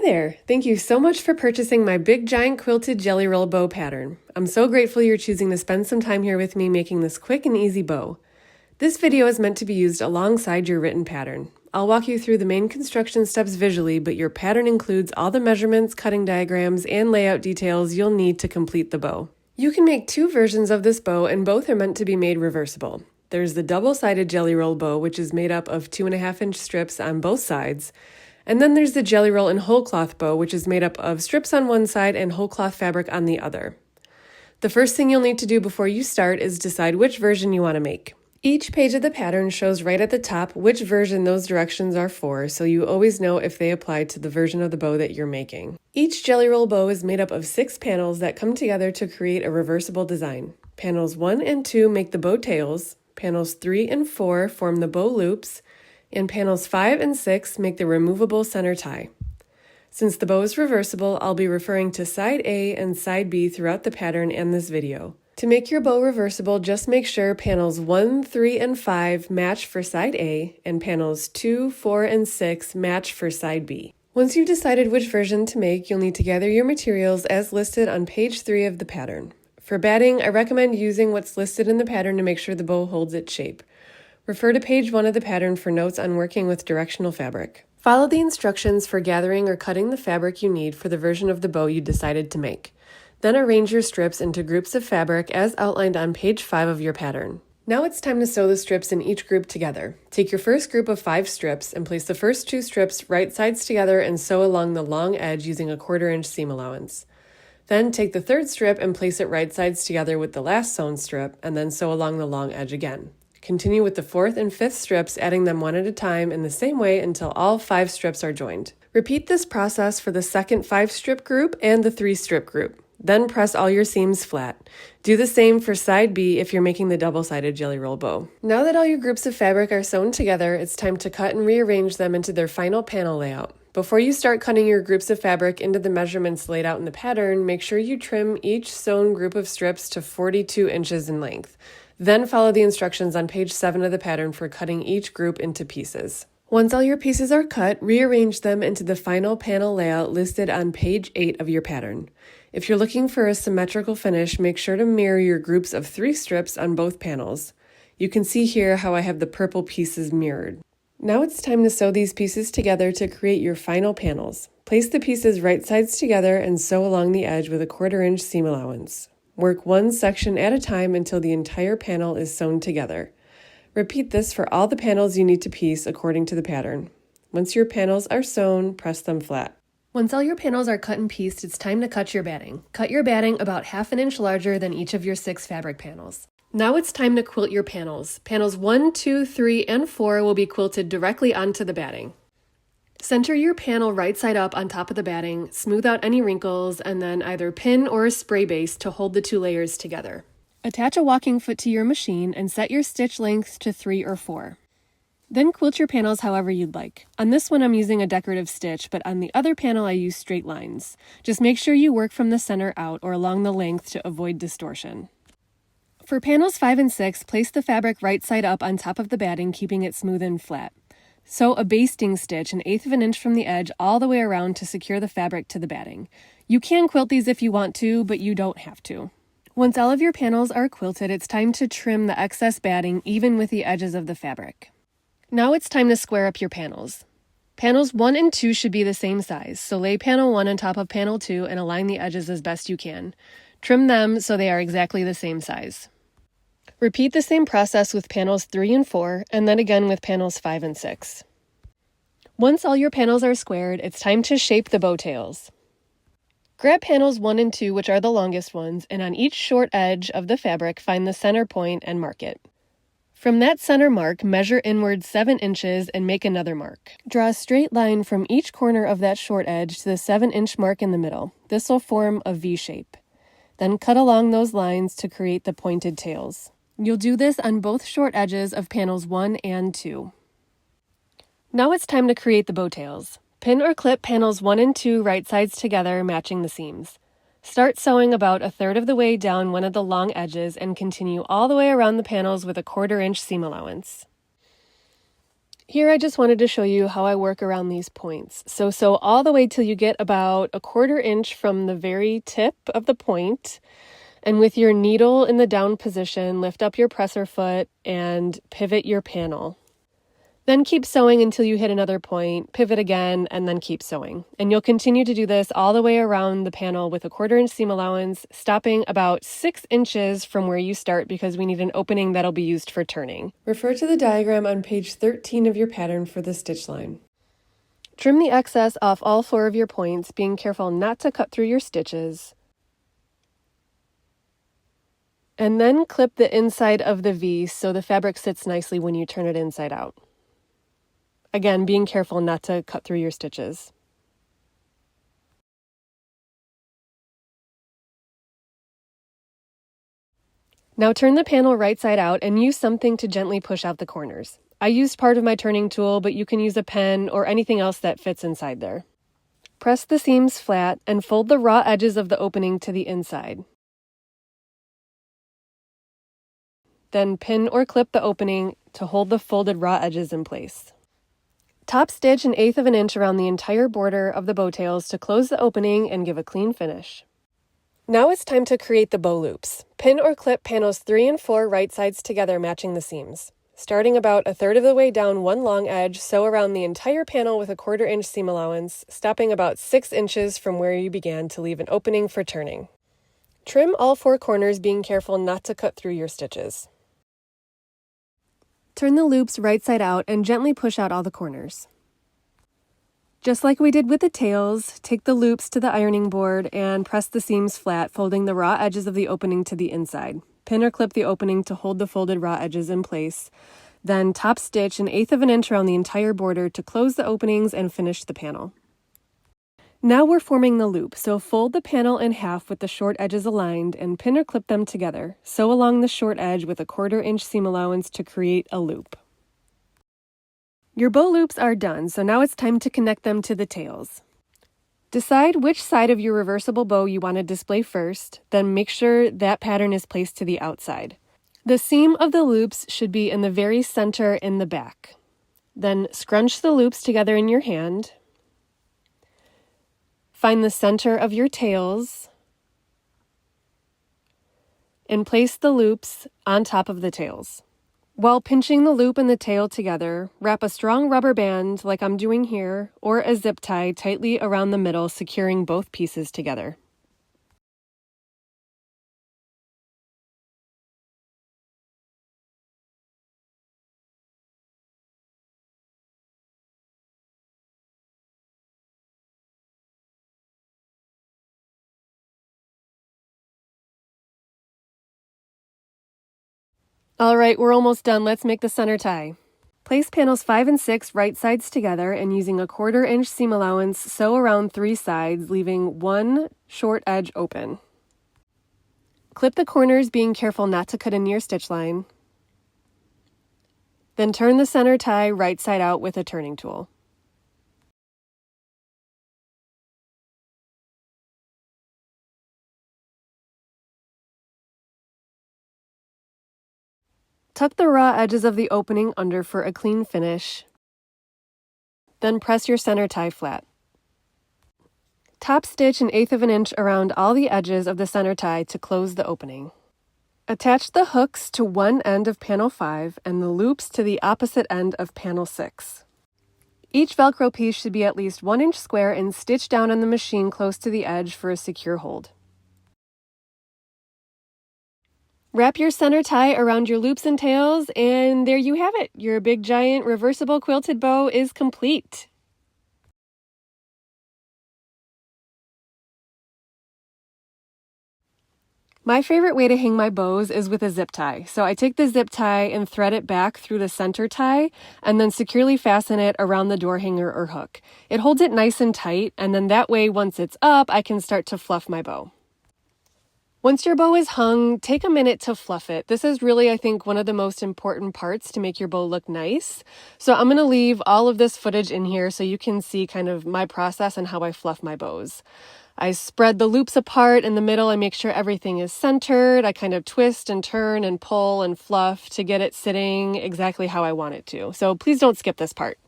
Hi there! Thank you so much for purchasing my big giant quilted jelly roll bow pattern. I'm so grateful you're choosing to spend some time here with me making this quick and easy bow. This video is meant to be used alongside your written pattern. I'll walk you through the main construction steps visually, but your pattern includes all the measurements, cutting diagrams, and layout details you'll need to complete the bow. You can make two versions of this bow, and both are meant to be made reversible. There's the double-sided jelly roll bow, which is made up of 2.5-inch strips on both sides. And then there's the jelly roll and whole cloth bow, which is made up of strips on one side and whole cloth fabric on the other. The first thing you'll need to do before you start is decide which version you want to make. Each page of the pattern shows right at the top which version those directions are for, so you always know if they apply to the version of the bow that you're making. Each jelly roll bow is made up of 6 panels that come together to create a reversible design. Panels 1 and 2 make the bow tails, panels 3 and 4 form the bow loops, and panels 5 and 6 make the removable center tie. Since the bow is reversible, I'll be referring to side A and side B throughout the pattern and this video. To make your bow reversible, just make sure panels 1, 3, and 5 match for side A, and panels 2, 4, and 6 match for side B. Once you've decided which version to make, you'll need to gather your materials as listed on page 3 of the pattern. For batting, I recommend using what's listed in the pattern to make sure the bow holds its shape. Refer to page 1 of the pattern for notes on working with directional fabric. Follow the instructions for gathering or cutting the fabric you need for the version of the bow you decided to make. Then arrange your strips into groups of fabric as outlined on page 5 of your pattern. Now it's time to sew the strips in each group together. Take your first group of 5 strips and place the first 2 strips right sides together and sew along the long edge using a 1/4-inch seam allowance. Then take the third strip and place it right sides together with the last sewn strip and then sew along the long edge again. Continue with the 4th and 5th strips, adding them one at a time in the same way until all 5 strips are joined. Repeat this process for the second 5-strip group and the 3-strip group. Then press all your seams flat. Do the same for side B if you're making the double-sided jelly roll bow. Now that all your groups of fabric are sewn together, it's time to cut and rearrange them into their final panel layout. Before you start cutting your groups of fabric into the measurements laid out in the pattern, make sure you trim each sewn group of strips to 42 inches in length. Then follow the instructions on page 7 of the pattern for cutting each group into pieces. Once all your pieces are cut, rearrange them into the final panel layout listed on page 8 of your pattern. If you're looking for a symmetrical finish, make sure to mirror your groups of 3 strips on both panels. You can see here how I have the purple pieces mirrored. Now it's time to sew these pieces together to create your final panels. Place the pieces right sides together and sew along the edge with a 1/4-inch seam allowance. Work one section at a time until the entire panel is sewn together. Repeat this for all the panels you need to piece according to the pattern. Once your panels are sewn, press them flat. Once all your panels are cut and pieced, it's time to cut your batting. Cut your batting about 1/2 inch larger than each of your 6 fabric panels. Now it's time to quilt your panels. Panels 1, 2, 3, and 4 will be quilted directly onto the batting. Center your panel right side up on top of the batting, smooth out any wrinkles, and then either pin or a spray base to hold the 2 layers together. Attach a walking foot to your machine and set your stitch length to 3 or 4. Then quilt your panels however you'd like. On this one I'm using a decorative stitch, but on the other panel I use straight lines. Just make sure you work from the center out or along the length to avoid distortion. For panels 5 and 6, place the fabric right side up on top of the batting, keeping it smooth and flat. Sew a basting stitch 1/8 of an inch from the edge all the way around to secure the fabric to the batting. You can quilt these if you want to, but you don't have to. Once all of your panels are quilted, it's time to trim the excess batting even with the edges of the fabric. Now it's time to square up your panels. Panels 1 and 2 should be the same size, so lay panel 1 on top of panel 2 and align the edges as best you can. Trim them so they are exactly the same size. Repeat the same process with panels 3 and 4, and then again with panels 5 and 6. Once all your panels are squared, it's time to shape the bow tails. Grab panels 1 and 2, which are the longest ones, and on each short edge of the fabric, find the center point and mark it. From that center mark, measure inward 7 inches and make another mark. Draw a straight line from each corner of that short edge to the 7-inch mark in the middle. This will form a V shape. Then cut along those lines to create the pointed tails. You'll do this on both short edges of panels 1 and 2. Now it's time to create the bow tails. Pin or clip panels 1 and 2 right sides together, matching the seams. Start sewing about 1/3 of the way down one of the long edges and continue all the way around the panels with a 1/4-inch seam allowance. Here I just wanted to show you how I work around these points. So sew all the way till you get about 1/4 inch from the very tip of the point, and with your needle in the down position, lift up your presser foot and pivot your panel. Then keep sewing until you hit another point, pivot again, and then keep sewing. And you'll continue to do this all the way around the panel with 1/4 inch seam allowance, stopping about 6 inches from where you start because we need an opening that'll be used for turning. Refer to the diagram on page 13 of your pattern for the stitch line. Trim the excess off all 4 of your points, being careful not to cut through your stitches. And then clip the inside of the V so the fabric sits nicely when you turn it inside out. Again, being careful not to cut through your stitches. Now turn the panel right side out and use something to gently push out the corners. I used part of my turning tool, but you can use a pen or anything else that fits inside there. Press the seams flat and fold the raw edges of the opening to the inside. Then pin or clip the opening to hold the folded raw edges in place. Top stitch 1/8 of an inch around the entire border of the bow tails to close the opening and give a clean finish. Now it's time to create the bow loops. Pin or clip panels 3 and 4 right sides together, matching the seams. Starting about 1/3 of the way down one long edge, sew around the entire panel with 1/4 inch seam allowance, stopping about 6 inches from where you began to leave an opening for turning. Trim all 4 corners, being careful not to cut through your stitches. Turn the loops right side out and gently push out all the corners. Just like we did with the tails, take the loops to the ironing board and press the seams flat, folding the raw edges of the opening to the inside. Pin or clip the opening to hold the folded raw edges in place. Then top stitch 1/8 of an inch around the entire border to close the openings and finish the panel. Now we're forming the loop, so fold the panel in half with the short edges aligned and pin or clip them together. Sew along the short edge with 1/4 inch seam allowance to create a loop. Your bow loops are done, so now it's time to connect them to the tails. Decide which side of your reversible bow you want to display first, then make sure that pattern is placed to the outside. The seam of the loops should be in the very center in the back. Then scrunch the loops together in your hand. Find the center of your tails and place the loops on top of the tails. While pinching the loop and the tail together, wrap a strong rubber band like I'm doing here, or a zip tie tightly around the middle, securing both pieces together. All right, we're almost done. Let's make the center tie. Place panels 5 and 6 right sides together and using 1/4 inch seam allowance, sew around 3 sides, leaving one short edge open. Clip the corners, being careful not to cut into your stitch line. Then turn the center tie right side out with a turning tool. Tuck the raw edges of the opening under for a clean finish. Then press your center tie flat. Top stitch 1/8 of an inch around all the edges of the center tie to close the opening. Attach the hooks to one end of panel 5 and the loops to the opposite end of panel 6. Each Velcro piece should be at least 1 inch square and stitch down on the machine close to the edge for a secure hold. Wrap your center tie around your loops and tails, and there you have it. Your big giant reversible quilted bow is complete. My favorite way to hang my bows is with a zip tie. So I take the zip tie and thread it back through the center tie and then securely fasten it around the door hanger or hook. It holds it nice and tight, and then that way once it's up, I can start to fluff my bow. Once your bow is hung, take a minute to fluff it. This is really, I think, one of the most important parts to make your bow look nice. So I'm going to leave all of this footage in here so you can see kind of my process and how I fluff my bows. I spread the loops apart in the middle. I make sure everything is centered. I kind of twist and turn and pull and fluff to get it sitting exactly how I want it to. So please don't skip this part.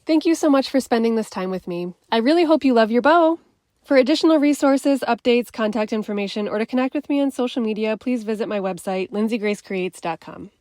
Thank you so much for spending this time with me. I really hope you love your bow. For additional resources, updates, contact information, or to connect with me on social media, please visit my website, lindseygracecreates.com.